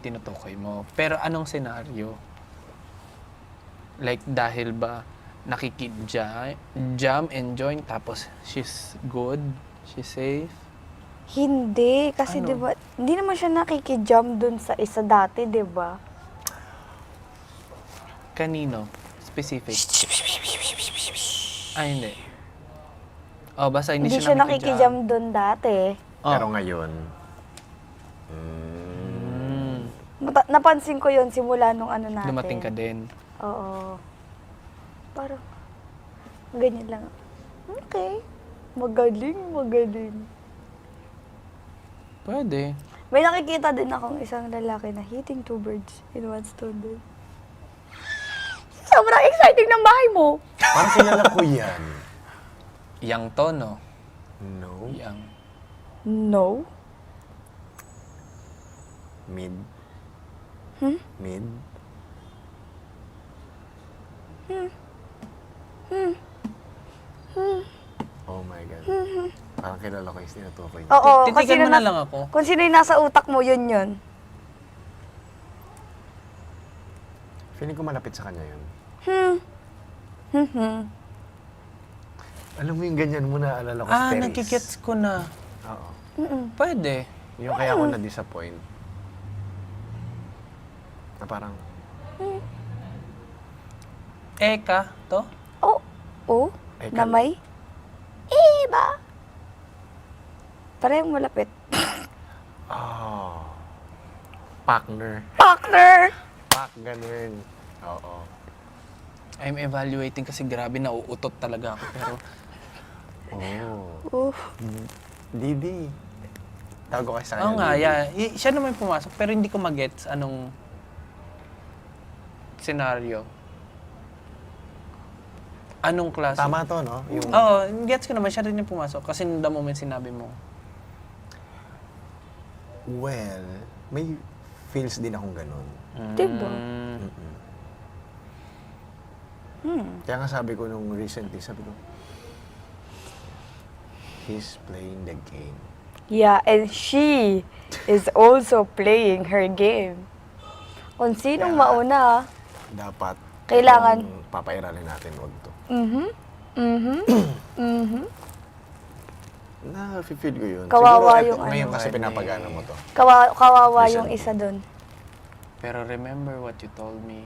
yung tinutukoy mo. Pero anong senaryo? Like, dahil ba nakikijam and join, tapos she's good, she's safe? Hindi, kasi Ano? 'di ba, hindi naman siya nakikijump dun sa isa dati, 'di ba? Kanino? Specific? Ay, hindi. Oh, basta hindi, Hindi siya siya nakikijump dun dati. Pero Oh. ngayon, Napansin ko yon simula nung ano natin. Dumating ka din. Oo. Parang, ganyan lang. Okay. Magaling, magaling. Pwede. May nakikita din akong isang lalaki na hitting two birds in one stone din. Sobrang exciting ng bahay mo! parang kilala ko yan. Yang to, no? No? Yang. No? Mid? Hmm? Mid? Oh my God. Parang kilala ko yung tinutukoy niya. Oo. Titigan mo na lang ako. Kung sino yung nasa utak mo, yun yun. Feeling ko malapit sa kanya yun. Hmm. Alam mo yung ganyan mo na alala ko Ah, si Teres. nagigets ko na. Oo. Pwede. Yung kaya ako na-disappoint. Na parang, Eka, to? Oh. Oh. Eh, Na may? Iba. Parehong malapit. partner. Partner! Pak, ganun. Oo. I'm evaluating kasi grabe, nauutot talaga ako. Pero, Oh. Didi. Tawag ko kayo sa kanya. oo nga, Didi. yeah. Siya naman pumasok, pero hindi ko magets anong senaryo. Anong klase? Tama to, no? Yung, Oo, gets ko naman, siya rin yung pumasok. Kasi the moment sinabi mo, well, may feels din akong ganun. Diba? Kaya nga sabi ko nung recently, sabi ko, he's playing the game. Yeah, and she is also playing her game. Kung sinong Yeah. mauna, Dapat, Kailangan. kung papairalin natin, wag to. Na-feel ko yun. Kawawa Siguro, yung ngayon ano. kasi pinapagana mo to. kawawa yung Listen. isa dun. pero remember what you told me.